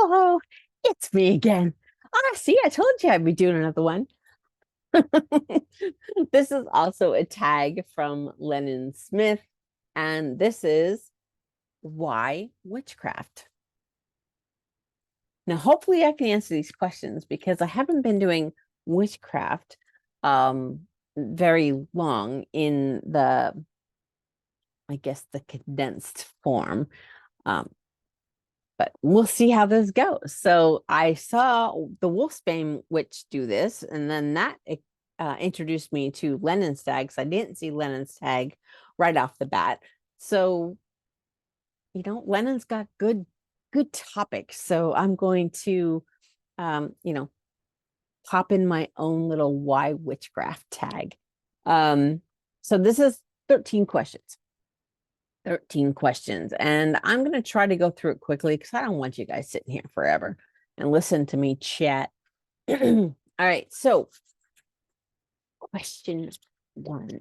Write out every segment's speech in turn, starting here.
Hello, it's me again. Ah, see, I told you I'd be doing another one. This is also a tag from Lennon Smith, and this is why witchcraft. Now, hopefully, I can answer these questions because I haven't been doing witchcraft very long in I guess, the condensed form. Um, but we'll see how this goes. So I saw the Wolfsbane witch do this, and then that introduced me to Lennon's tag. I didn't see Lennon's tag right off the bat. So, Lennon's got good topics. So I'm going to, um, you know, pop in my own little why witchcraft tag. Um, so this is 13 questions. 13 questions. And I'm going to try to go through it quickly because I don't want you guys sitting here forever and listen to me chat. All right. So, question one.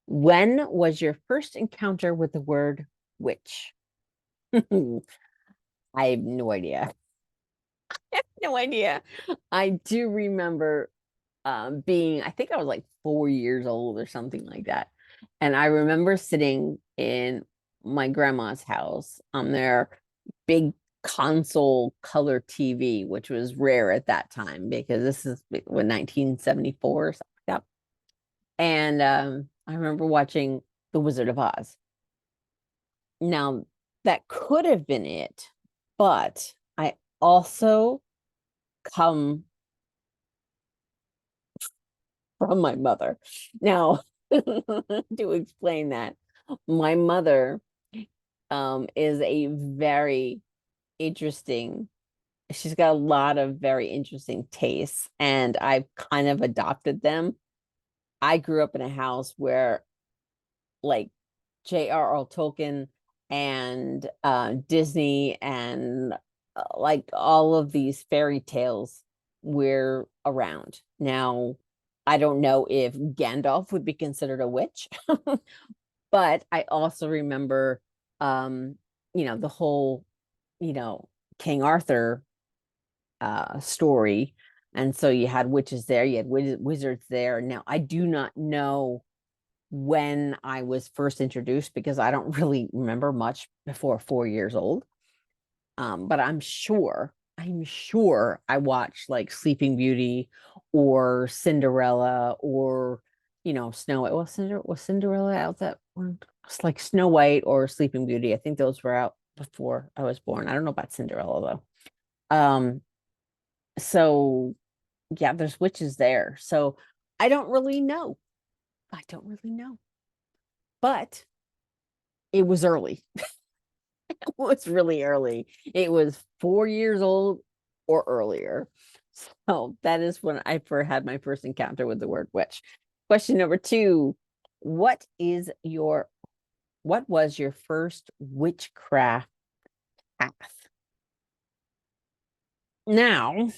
When was your first encounter with the word witch? I have no idea. No idea. I do remember being, I think I was like 4 years old or something like that. And I remember sitting in my grandma's house on their big console color TV, which was rare at that time because this is what 1974 or something like that. And I remember watching The Wizard of Oz. Now, that could have been it, but I also come from my mother. Now, to explain that, my mother is a very interesting, she's got a lot of very interesting tastes, and I've kind of adopted them. I grew up in a house where, like, J.R.R. Tolkien and Disney and like all of these fairy tales were around. Now, I don't know if Gandalf would be considered a witch, but I also remember, the whole, you know, King Arthur story. And so you had witches there, you had wizards there. Now, I do not know when I was first introduced because I don't really remember much before 4 years old. But I'm sure I watched like Sleeping Beauty or Cinderella or Snow White. Was Cinderella out that one? It's like Snow White or Sleeping Beauty. I think those were out before I was born. I don't know about Cinderella though. So yeah, there's witches there. So I don't really know. I don't really know. But it was early. It was really early. It was 4 years old or earlier. So that is when I first had my first encounter with the word witch. Question number two. What was your first witchcraft path? Now,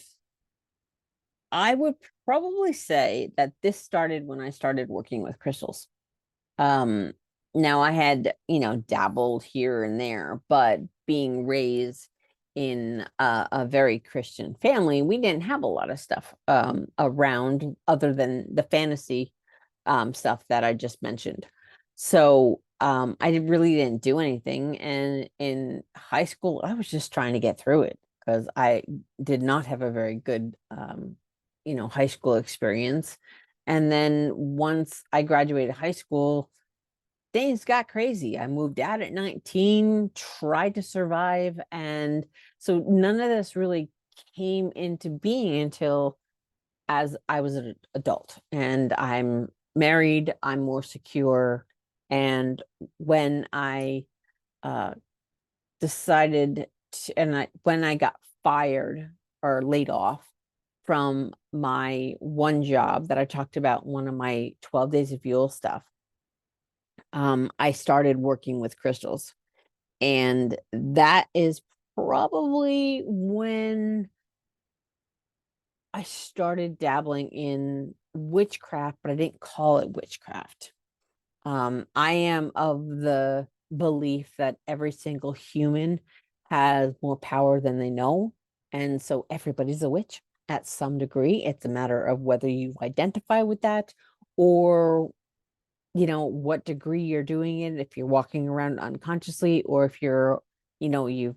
I would probably say that this started when I started working with crystals. Um, Now I had, dabbled here and there, but being raised in a very Christian family, we didn't have a lot of stuff around other than the fantasy stuff that I just mentioned. So really didn't do anything. And in high school, I was just trying to get through it because I did not have a very good, high school experience. And then once I graduated high school, things got crazy. I moved out at 19, tried to survive. And so none of this really came into being until as I was an adult and I'm married, I'm more secure. And when I uh, decided when I got fired or laid off from my one job that I talked about, one of my 12 days of fuel stuff, I started working with crystals. And that is probably when I started dabbling in witchcraft, but I didn't call it witchcraft. I am of the belief that every single human has more power than they know. And so everybody's a witch at some degree. It's a matter of whether you identify with that or, what degree you're doing it, if you're walking around unconsciously or if you've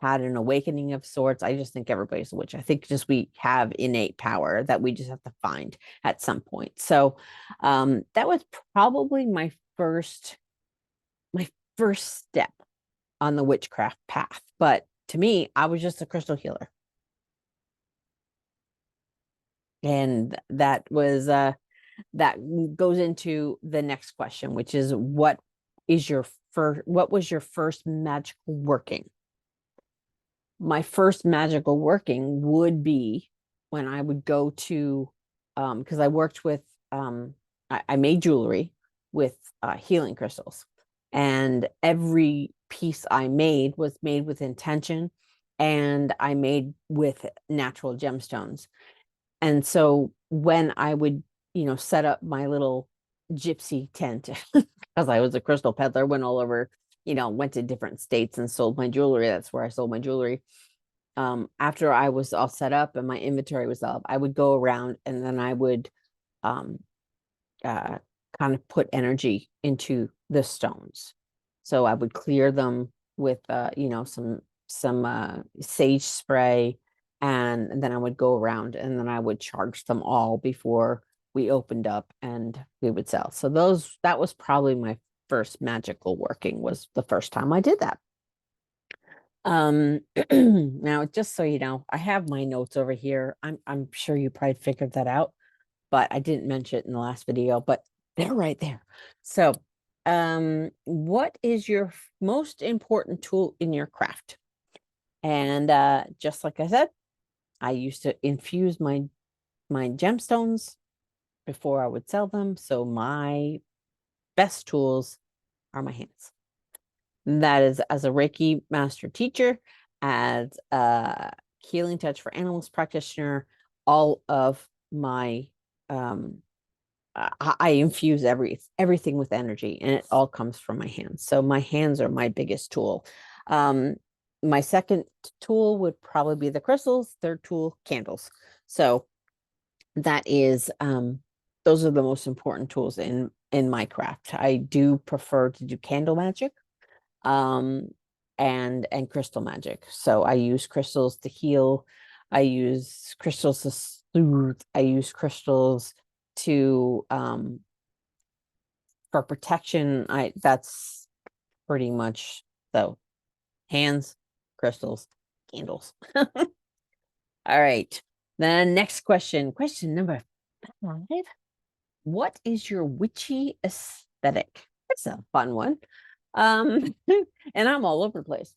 had an awakening of sorts. I just think everybody's a witch. I think just we have innate power that we just have to find at some point. So that was probably my first step on the witchcraft path. But to me, I was just a crystal healer. And that goes into the next question, which is what was your first magical working? My first magical working would be when I would go to because I worked with I made jewelry with healing crystals, and every piece I made was made with intention, and I made with natural gemstones. And so when I would, set up my little gypsy tent, because I was a crystal peddler, went all over, went to different states and sold my jewelry. That's where I sold my jewelry. After I was all set up and my inventory was up, I would go around and then I would um, uh, kind of put energy into the stones. So I would clear them with some sage spray, and then I would go around and then I would charge them all before we opened up and we would sell. So that was probably my first magical working, was the first time I did that. Now just so you know, I have my notes over here. I'm sure you probably figured that out, but I didn't mention it in the last video, but they're right there. So, what is your most important tool in your craft? And just like I said, I used to infuse my gemstones before I would sell them. So my best tools are my hands. And that is as a Reiki master teacher, as a healing touch for animals practitioner, all of my I infuse everything with energy, and it all comes from my hands. So my hands are my biggest tool. Um, my second tool would probably be the crystals. Third tool, candles. So that is those are the most important tools in my craft. I do prefer to do candle magic um and crystal magic. So I use crystals to heal. I use crystals to soothe. I use crystals to for protection. I That's pretty much so hands, crystals, candles. All right. Then next question number 5. What is your witchy aesthetic? That's a fun one. And I'm all over the place.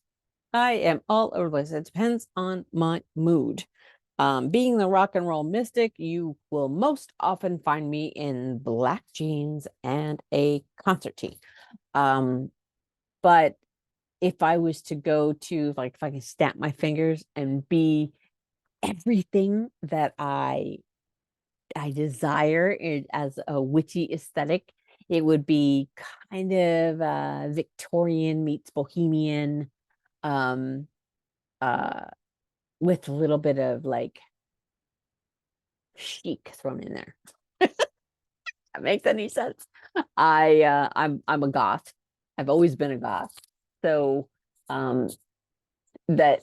I am all over the place. It depends on my mood. Being the rock and roll mystic, you will most often find me in black jeans and a concert tee. But if I was to go to, like, if I can snap my fingers and be everything that I desire it as a witchy aesthetic, it would be kind of Victorian meets bohemian, um, uh, with a little bit of like chic thrown in there. That makes any sense. I'm a goth. I've always been a goth. So um that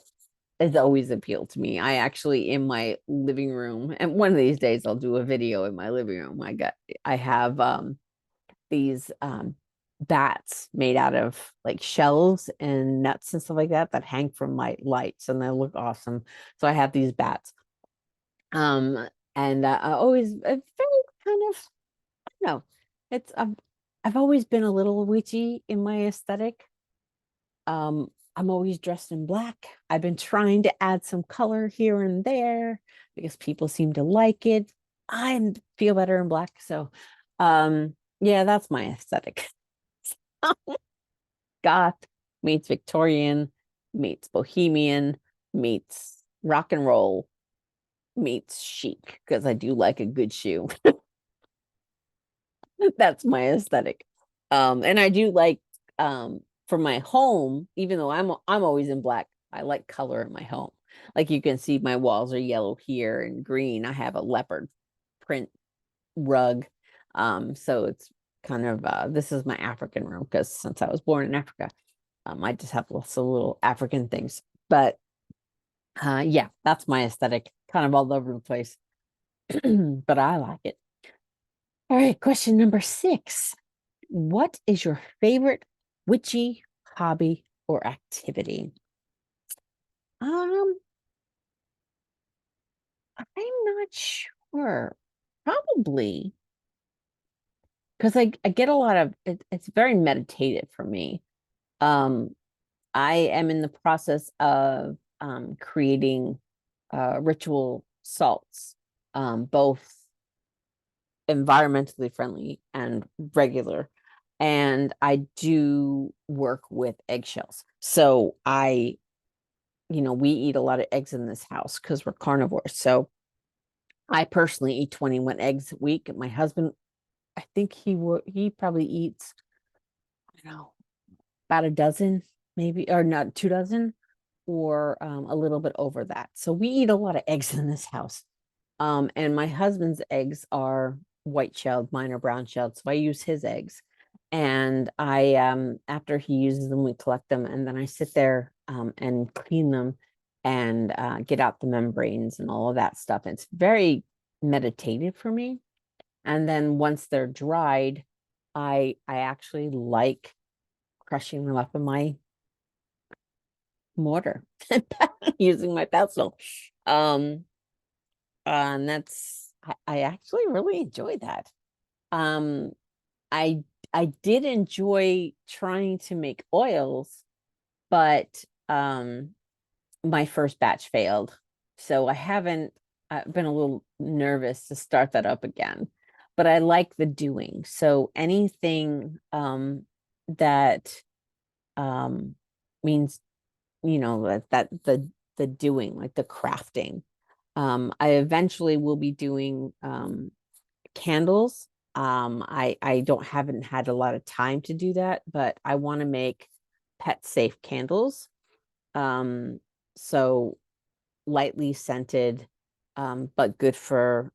has always appealed to me. I actually, in my living room, and one of these days I'll do a video in my living room. I have these bats made out of like shells and nuts and stuff like that hang from my lights, and they look awesome. So I have these bats. Um and I always very kind of, I don't know. I've always been a little witchy in my aesthetic. I'm always dressed in black. I've been trying to add some color here and there because people seem to like it. I feel better in black. So yeah, that's my aesthetic. Goth meets Victorian meets bohemian meets rock and roll meets chic, because I do like a good shoe. That's my aesthetic. And I do like for my home, even though I'm always in black, I like color in my home. Like you can see my walls are yellow here and green. I have a leopard print rug. So it's kind of this is my African room because since I was born in Africa, I just have lots of little African things. But yeah, that's my aesthetic, kind of all over the place. But I like it. All right, question number 6. What is your favorite witchy hobby or activity? Um, I'm not sure. Probably because I get a lot of it's very meditative for me. Um, I am in the process of creating ritual salts, both environmentally friendly and regular. And I do work with eggshells. So we eat a lot of eggs in this house because we're carnivores. So I personally eat 21 eggs a week. My husband, I think he probably eats, I don't know, about a dozen, maybe, or not 2 dozen, or a little bit over that. So we eat a lot of eggs in this house. And my husband's eggs are white shelled, mine are brown shelled. So I use his eggs. And after he uses them, we collect them, and then I sit there and clean them and get out the membranes and all of that stuff. It's very meditative for me. And then once they're dried, I actually like crushing them up in my mortar using my pestle. Um, and I actually really enjoy that. Um, I I did enjoy trying to make oils, but my first batch failed. So I haven't I've been a little nervous to start that up again. But I like the doing. So anything that means that the doing, like the crafting. I eventually will be doing candles. I don't haven't had a lot of time to do that, but I want to make pet safe candles. Um, so lightly scented, but good for,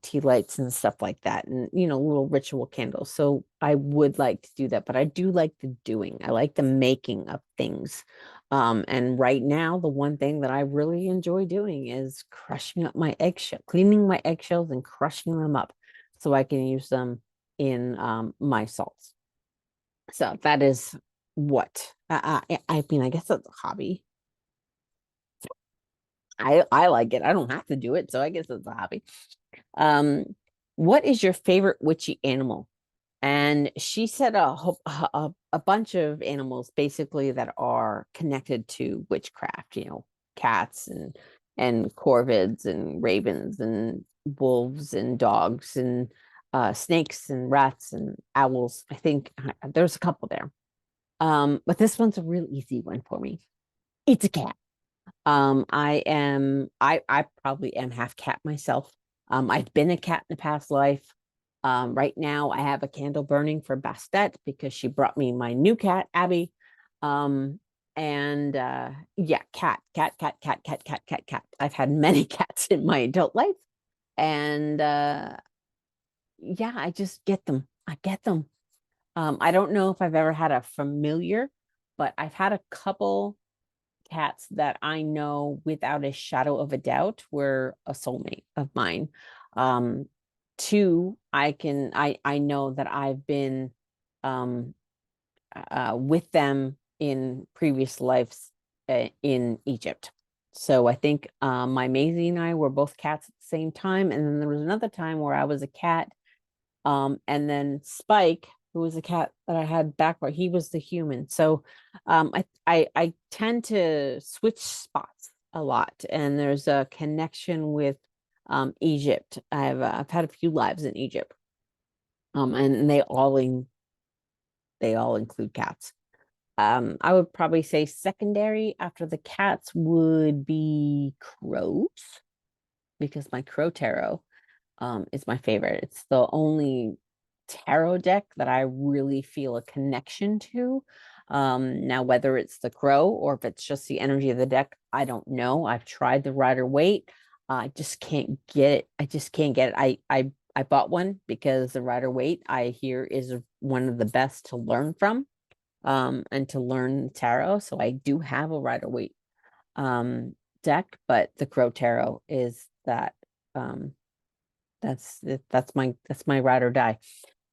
tea lights and stuff like that, and, little ritual candles. So I would like to do that, but I do like the doing. I like the making of things. And right now, the one thing that I really enjoy doing is crushing up my eggshell, cleaning my eggshells and crushing them up so I can use them in my salts. So that is what I mean, I guess that's a hobby. I like it. I don't have to do it, so I guess it's a hobby. Um, what is your favorite witchy animal? And she said a bunch of animals basically that are connected to witchcraft, cats and corvids and ravens and wolves and dogs and snakes and rats and owls. I think there's a couple there. But this one's a real easy one for me. It's a cat. I probably am half cat myself. I've been a cat in the past life. Right now I have a candle burning for Bastet because she brought me my new cat, Abby. And yeah, cat. I've had many cats in my adult life. And yeah, I just get them. I get them. I don't know if I've ever had a familiar, but I've had a couple cats that I know without a shadow of a doubt were a soulmate of mine. Um, Two, I know that I've been um, with them in previous lives in Egypt. So I think my Maisie and I were both cats at the same time, and then there was another time where I was a cat, and then Spike, who was a cat that I had back where he was the human. So I tend to switch spots a lot, and there's a connection with Egypt. I've had a few lives in Egypt, and they all include cats. I would probably say secondary after the cats would be crows because my crow tarot is my favorite. It's the only tarot deck that I really feel a connection to. Now whether it's the crow or if it's just the energy of the deck, I don't know. I've tried the Rider Waite. I just can't get it. I just can't get it. I bought one because the Rider Waite I hear is one of the best to learn from, and to learn tarot. So I do have a Rider Waite deck, but the Crow Tarot is that that's my ride or die.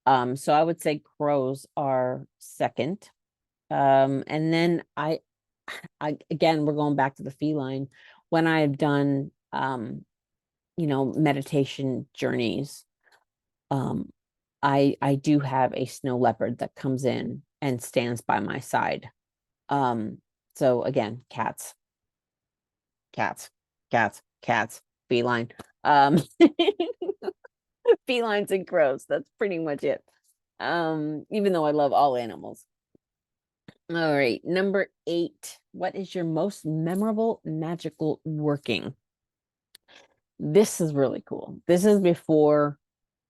So I would say crows are second. And then I again we're going back to the feline. When I've done meditation journeys, um I do have a snow leopard that comes in and stands by my side. Um so again, cats, cats, feline. Felines and crows. That's pretty much it. Even though I love all animals. All right, number 8. What is your most memorable magical working? This is really cool. This is before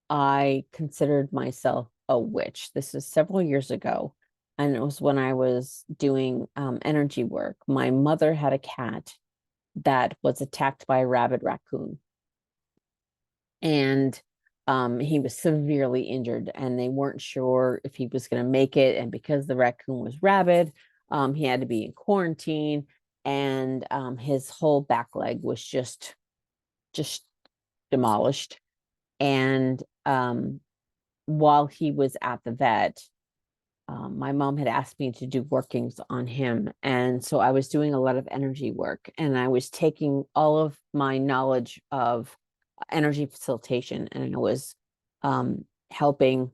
I considered myself a witch. This is several years ago, and it was when I was doing energy work. My mother had a cat that was attacked by a rabid raccoon, and he was severely injured, and they weren't sure if he was going to make it. And because the raccoon was rabid, he had to be in quarantine, and his whole back leg was just demolished. And while he was at the vet, my mom had asked me to do workings on him. And so I was doing a lot of energy work, and I was taking all of my knowledge of energy facilitation, and I was helping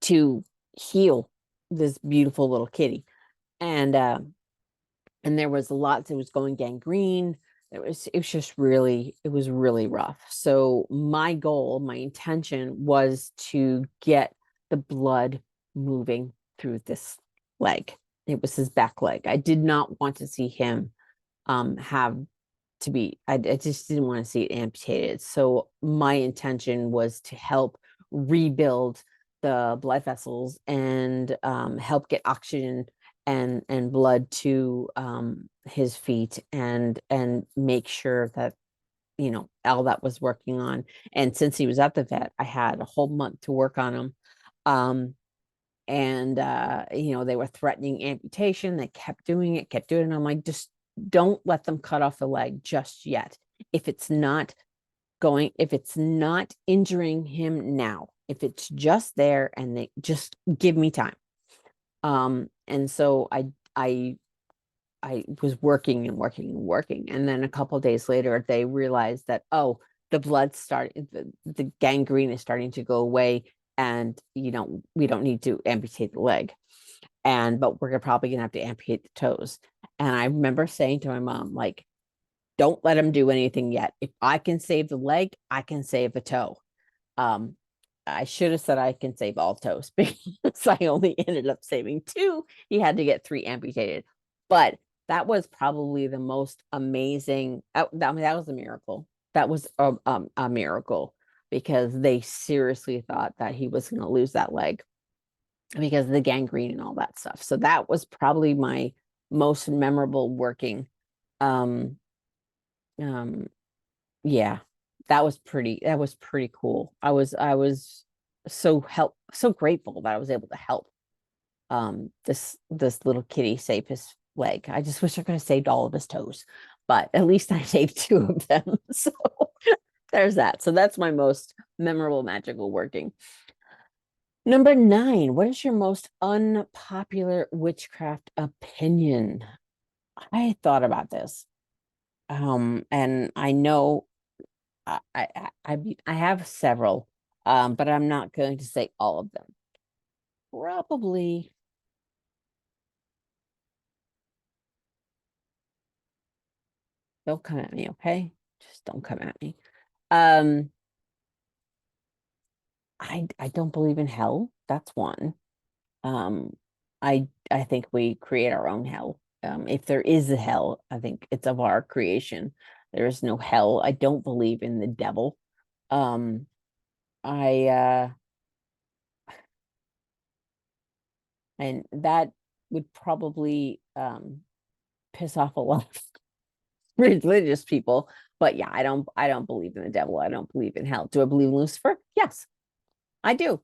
to heal this beautiful little kitty. And there was lots, it was going gangrene. It was really rough. So my goal, my intention was to get the blood moving through this leg. It was his back leg. I did not want to see him have to be, I just didn't want to see it amputated. So my intention was to help rebuild the blood vessels and help get oxygen and blood to his feet, and make sure that all that was working on. And since he was at the vet, I had a whole month to work on him. And they were threatening amputation. They kept doing it, kept doing it. And I'm like, just don't let them cut off the leg just yet. If it's not injuring him now, if it's just there, and they just give me time. And so I was working and working and working. And then a couple of days later, they realized that, oh, the blood started, the gangrene is starting to go away. And, we don't need to amputate the leg. But we're probably going to have to amputate the toes. And I remember saying to my mom, like, don't let him do anything yet. If I can save the leg, I can save a toe. Um, I should have said I can save all toes because I only ended up saving 2. He had to get 3 amputated. But that was probably the most amazing. That was a miracle. That was a miracle, because they seriously thought that he was going to lose that leg because of the gangrene and all that stuff. So that was probably my most memorable working. Um, um, yeah, that was pretty cool. I was so grateful that I was able to help this little kitty save his leg. I just wish I could have saved all of his toes, but at least I saved 2 of them. So there's that. So that's my most memorable magical working. Number 9, what is your most unpopular witchcraft opinion? I thought about this. And I know I have several, but I'm not going to say all of them. Probably, don't come at me, okay? Just don't come at me. Um, I don't believe in hell. That's one. Um, I think we create our own hell. If there is a hell, I think it's of our creation. There is no hell. I don't believe in the devil. Um, I and that would probably piss off a lot of religious people. But yeah, I don't believe in the devil. I don't believe in hell. Do I believe in Lucifer? Yes, I do.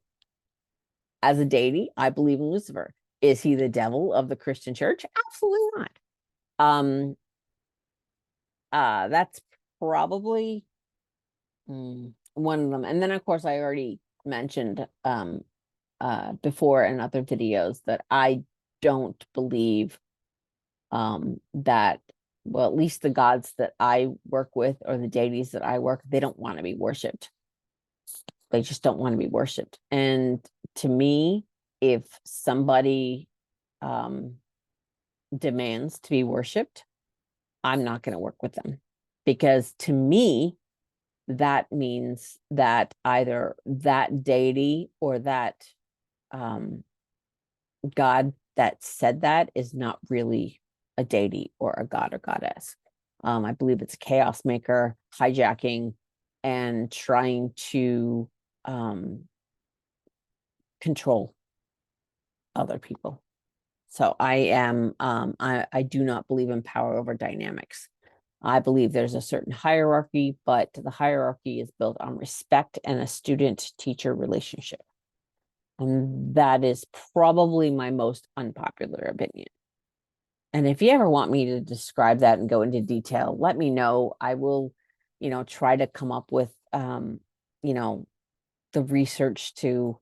As a deity, I believe in Lucifer. Is he the devil of the Christian church? Absolutely not. Um, that's probably one of them. And then of course I already mentioned before in other videos that I don't believe that, well, at least the gods that I work with or the deities that I work, they don't want to be worshipped. They just don't want to be worshipped. And to me, if somebody um demands to be worshipped, I'm not going to work with them, because to me, that means that either that deity or that um, God that said that is not really a deity or a god or goddess. I believe it's a chaos maker hijacking and trying to control other people. So I do not believe in power over dynamics. I believe there's a certain hierarchy, but the hierarchy is built on respect and a student-teacher relationship. And that is probably my most unpopular opinion. And if you ever want me to describe that and go into detail, let me know. I will, try to come up with, you know, the research to,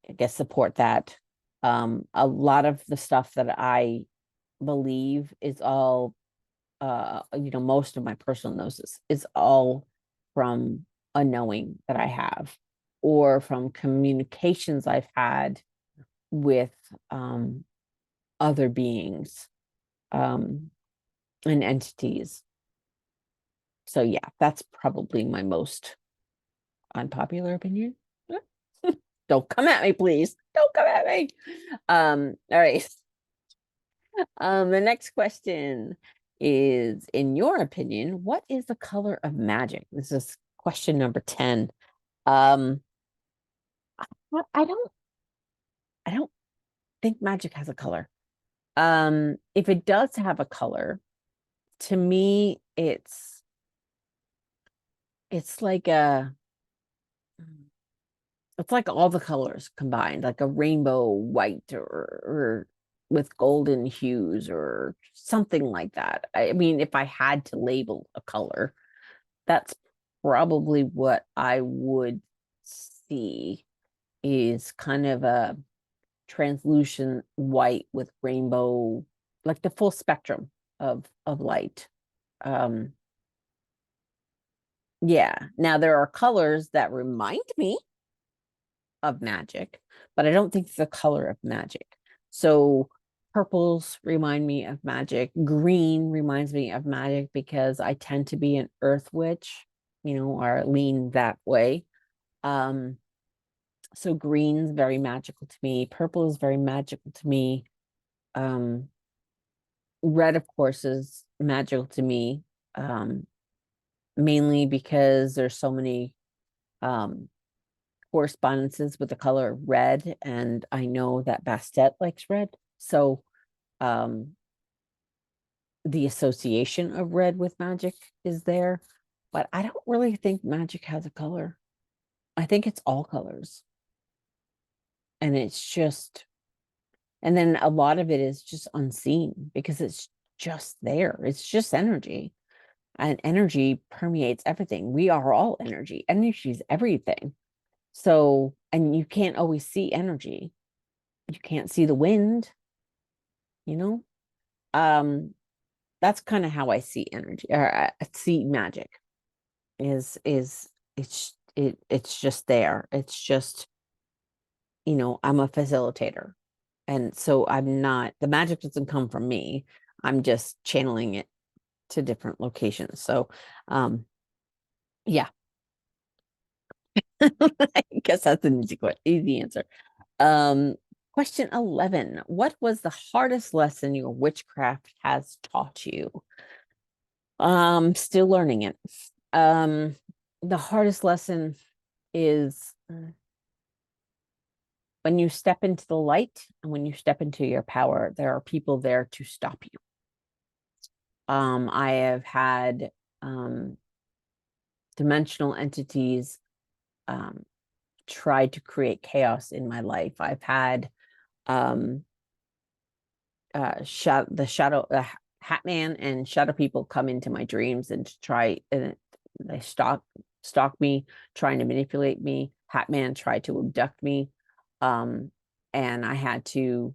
I guess, support that. A lot of the stuff that I believe is all most of my personal gnosis is all from a knowing that I have, or from communications I've had with other beings um, and entities. So yeah, that's probably my most unpopular opinion. Don't come at me, please. Don't come at me. All right. The next question is, in your opinion, what is the color of magic? This is question number 10. Um, I don't think magic has a color. If it does have a color, to me, it's like it's like all the colors combined, like a rainbow white, or with golden hues or something like that. I mean, if I had to label a color, that's probably what I would see, is kind of a translucent white with rainbow, like the full spectrum of light. Um, yeah. Now there are colors that remind me of magic, but I don't think it's the color of magic. So purples remind me of magic. Green reminds me of magic because I tend to be an earth witch, or lean that way. Um, so green's very magical to me. Purple is very magical to me. Um, red, of course, is magical to me. Mainly because there's so many um correspondences with the color red, and I know that Bastet likes red. So um the association of red with magic is there, but I don't really think magic has a color. I think it's all colors. And it's just, and then a lot of it is just unseen because it's just there. It's just energy. And energy permeates everything. We are all energy. Energy is everything. So, and you can't always see energy. You can't see the wind, you know? Um, that's kind of how I see energy, or I see magic, is it's just there. It's just, I'm a facilitator. And so I'm not, the magic doesn't come from me. I'm just channeling it to different locations. So yeah. I guess that's an easy answer. Um, question 11. What was the hardest lesson your witchcraft has taught you? Still learning it. Um, the hardest lesson is when you step into the light and when you step into your power, there are people there to stop you. I have had dimensional entities try to create chaos in my life. I've had um, the shadow, Hat Man and shadow people come into my dreams and to try, and they stalk me, trying to manipulate me. Hat Man tried to abduct me, and I had to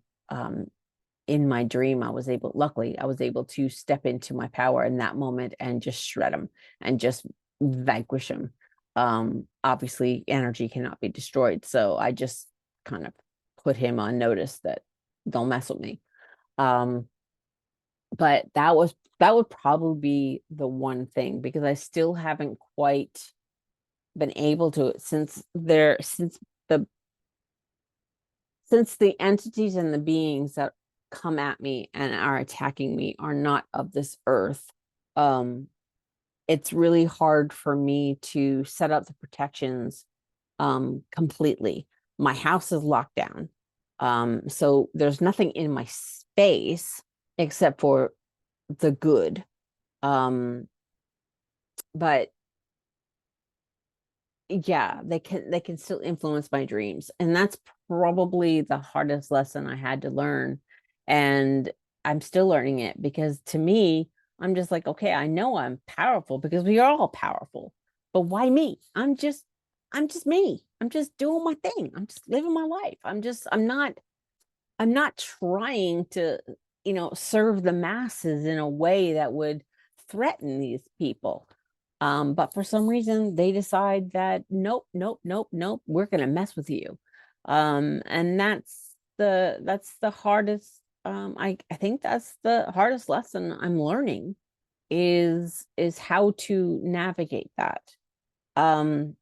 in my dream, luckily, I was able to step into my power in that moment and just shred them and just vanquish them. Obviously, energy cannot be destroyed. So I just kind of put him on notice that don't mess with me. Um, but that would probably be the one thing, because I still haven't quite been able to, the since the entities and the beings that come at me and are attacking me are not of this earth, it's really hard for me to set up the protections completely. My house is locked down. So there's nothing in my space except for the good. But yeah, they can still influence my dreams, and that's probably the hardest lesson I had to learn. And I'm still learning it, because to me, I'm just like, okay, I know I'm powerful because we are all powerful, but why me? I'm just me. I'm just doing my thing. I'm just living my life. I'm not trying to, serve the masses in a way that would threaten these people. But for some reason, they decide that nope, nope, nope, nope, we're gonna mess with you. And that's the hardest. I think that's the hardest lesson I'm learning is how to navigate that. Um,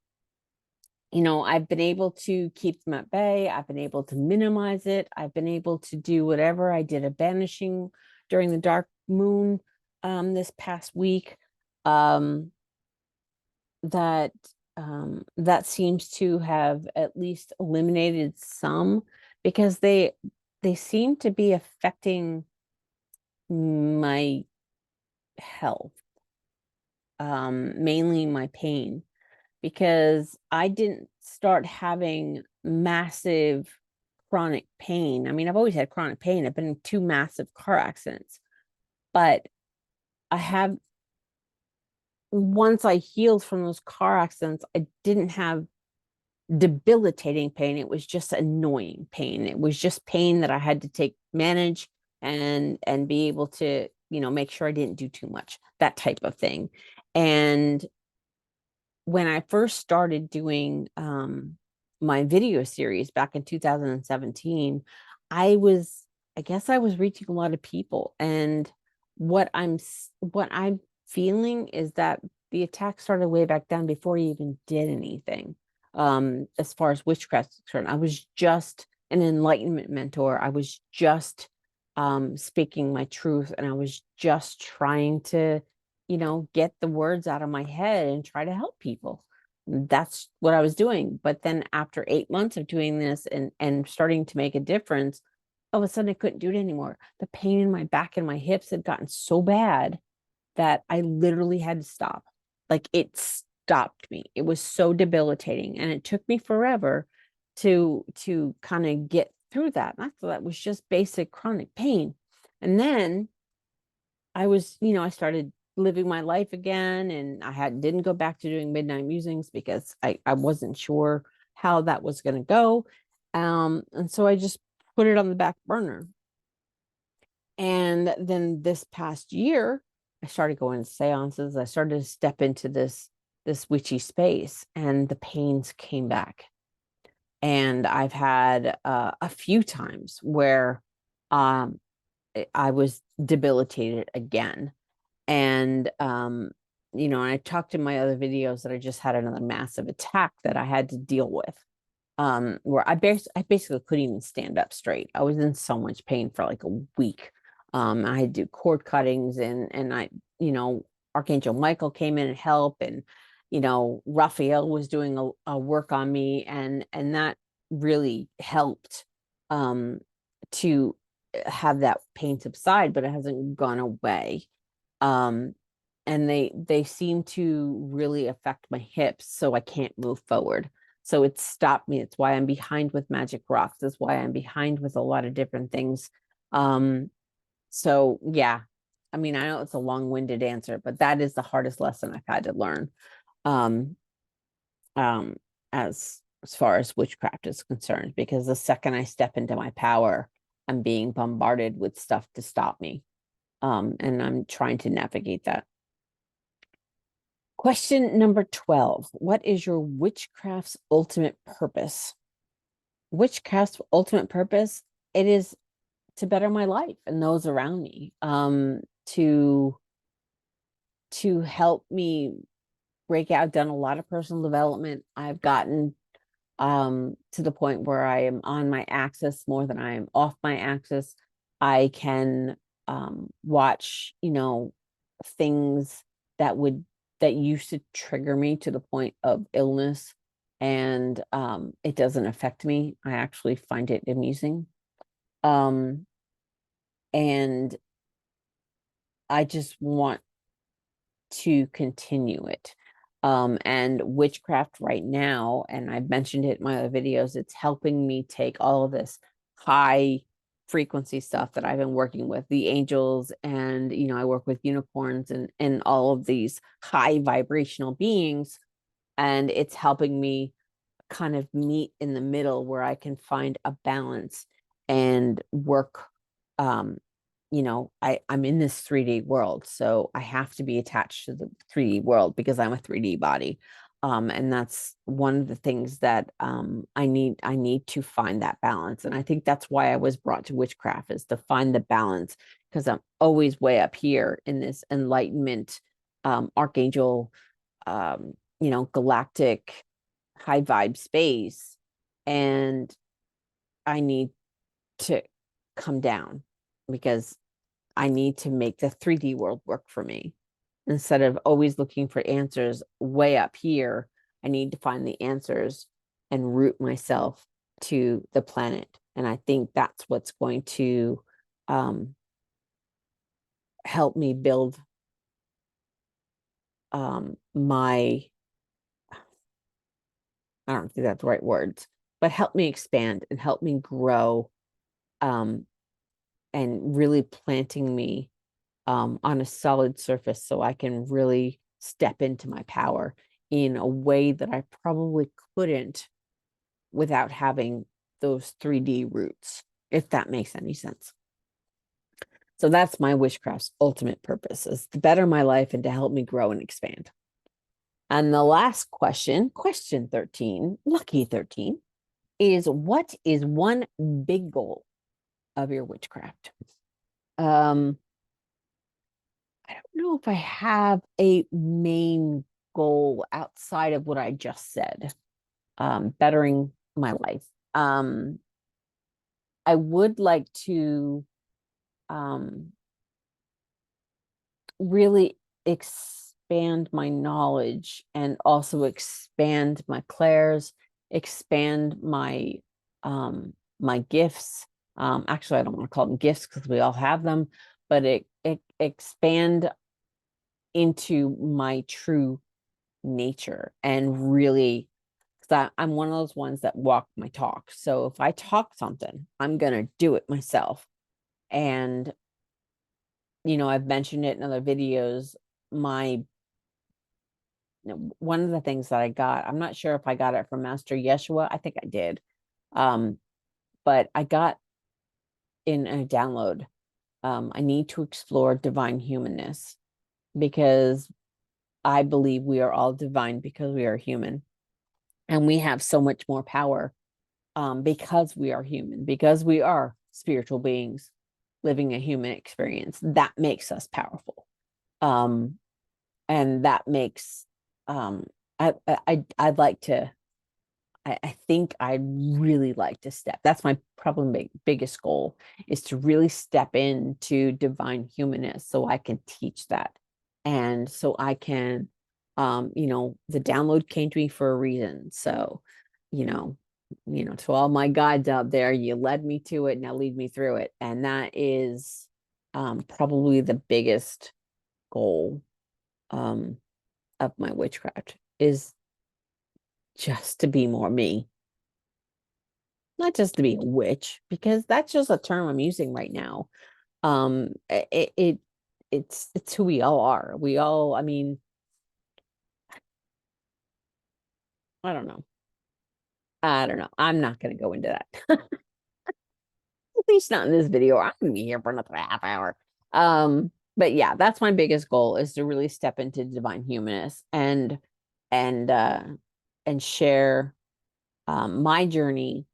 I've been able to keep them at bay. I've been able to minimize it. I've been able to do whatever. I did a banishing during the dark moon this past week. Um, that that seems to have at least eliminated some, because they seem to be affecting my health, mainly my pain, because I didn't start having massive chronic pain. I mean, I've always had chronic pain. I've been in 2 massive car accidents, but I have, once I healed from those car accidents, I didn't have debilitating pain. It was just annoying pain. It was just pain that I had to manage and be able to, make sure I didn't do too much, that type of thing. And when I first started doing my video series back in 2017, I guess I was reaching a lot of people. And what I'm feeling is that the attack started way back then before he even did anything. As far as witchcraft is concerned, I was just an enlightenment mentor. I was just speaking my truth, and I was just trying to, get the words out of my head and try to help people. That's what I was doing. But then after 8 months of doing this and starting to make a difference, all of a sudden I couldn't do it anymore. The pain in my back and my hips had gotten so bad that I literally had to stop. Like, it stopped me. It was so debilitating, and it took me forever to kind of get through that. And I thought that was just basic chronic pain. And then I started living my life again, and didn't go back to doing midnight musings because I wasn't sure how that was going to go. And so I just put it on the back burner. And then this past year, I started going to seances. I started to step into this witchy space, and the pains came back. And I've had a few times where I was debilitated again. And I talked in my other videos that I just had another massive attack that I had to deal with, where I basically couldn't even stand up straight. I was in so much pain for like a week. I had to do cord cuttings, and Archangel Michael came in and helped, and Raphael was doing a work on me, and that really helped to have that pain subside, but it hasn't gone away. Um, and they seem to really affect my hips, so I can't move forward. So it stopped me. It's why I'm behind with magic rocks. That's why I'm behind with a lot of different things. Um, so yeah, I mean, I know it's a long-winded answer, but that is the hardest lesson I've had to learn. Um, um, as far as witchcraft is concerned, because the second I step into my power, I'm being bombarded with stuff to stop me. And I'm trying to navigate that. Question number 12. What is your witchcraft's ultimate purpose? Witchcraft's ultimate purpose, it is to better my life and those around me. To help me break out. I've done a lot of personal development. I've gotten to the point where I am on my axis more than I am off my axis. I can watch, things that would that used to trigger me to the point of illness, and it doesn't affect me. I actually find it amusing. Um, and I just want to continue it. And witchcraft right now, and I've mentioned it in my other videos, it's helping me take all of this high frequency stuff that I've been working with, the angels, and I work with unicorns and all of these high vibrational beings, and it's helping me kind of meet in the middle where I can find a balance and work. I'm in this 3D world, so I have to be attached to the 3D world because I'm a 3D body. And that's one of the things that I need to find that balance. And I think that's why I was brought to witchcraft, is to find the balance, because I'm always way up here in this enlightenment, archangel, galactic high vibe space, and I need to come down because I need to make the 3D world work for me. Instead of always looking for answers way up here, I need to find the answers and root myself to the planet. And I think that's what's going to um, help me build my, I don't think that's the right words, but help me expand and help me grow, um, and really planting me on a solid surface so I can really step into my power in a way that I probably couldn't without having those 3D roots, if that makes any sense. So that's my witchcraft's ultimate purpose, is to better my life and to help me grow and expand. And the last question, question 13, lucky 13, is what is one big goal of your witchcraft? Um, I don't know if I have a main goal outside of what I just said, bettering my life. I would like to um, really expand my knowledge and also expand my clairs, expand my gifts. Actually, I don't want to call them gifts because we all have them, but it expand into my true nature and really, because I'm one of those ones that walk my talk. So if I talk something, I'm gonna do it myself. And I've mentioned it in other videos. My One of the things that I got, I'm not sure if I got it from Master Yeshua. I think I did. Um, but I got in a download. I need to explore divine humanness, because I believe we are all divine because we are human. And we have so much more power, because we are human, because we are spiritual beings living a human experience. That makes us powerful. Um, and that makes I'd like to, I think I'd really like to step. That's my probably biggest goal, is to really step into divine humanness so I can teach that. And so I can, the download came to me for a reason. So, you know, To all my guides out there, you led me to it, now lead me through it. And that is probably the biggest goal um, of my witchcraft is just to be more me, not just to be a witch, because that's just a term I'm using right now. It's who we all are. We all, I mean, I don't know. I don't know. I'm not going to go into that. At least not in this video. I'm going to be here for another half hour. But yeah, that's my biggest goal is to really step into divine humanist and uh and share my journey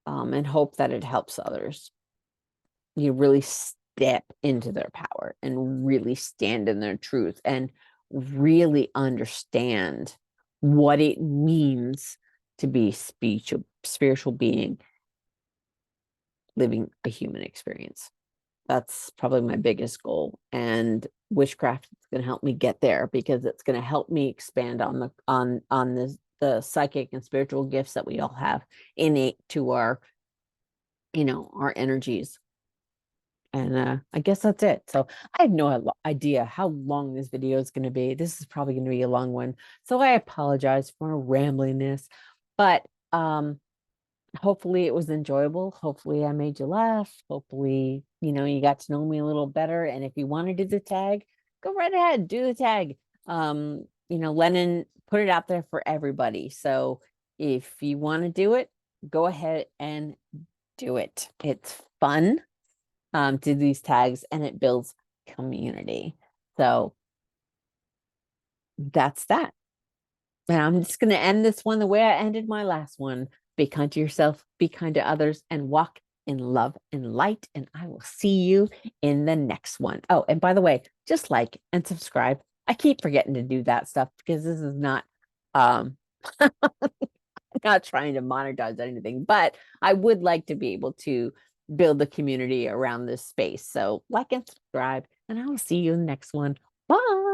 and hope that it helps others. You really step into their power and really stand in their truth and really understand what it means to be spiritual being living a human experience. That's probably my biggest goal. And witchcraft is going to help me get there because it's going to help me expand on the psychic and spiritual gifts that we all have innate to our energies. And I guess that's it. So I have no idea how long this video is going to be. This is probably going to be a long one. So I apologize for ramblingness, but hopefully it was enjoyable. Hopefully I made you laugh. Hopefully, you got to know me a little better. And if you want to do the tag, go right ahead, do the tag. Lennon put it out there for everybody. So if you want to do it, go ahead and do it. It's fun to do these tags and it builds community. So that's that. And I'm just going to end this one the way I ended my last one. Be kind to yourself, be kind to others, and walk in love and light. And I will see you in the next one. Oh, and by the way, just like and subscribe. I keep forgetting to do that stuff because this is not not trying to monetize anything, but I would like to be able to build the community around this space. So like and subscribe, and I will see you in the next one. Bye.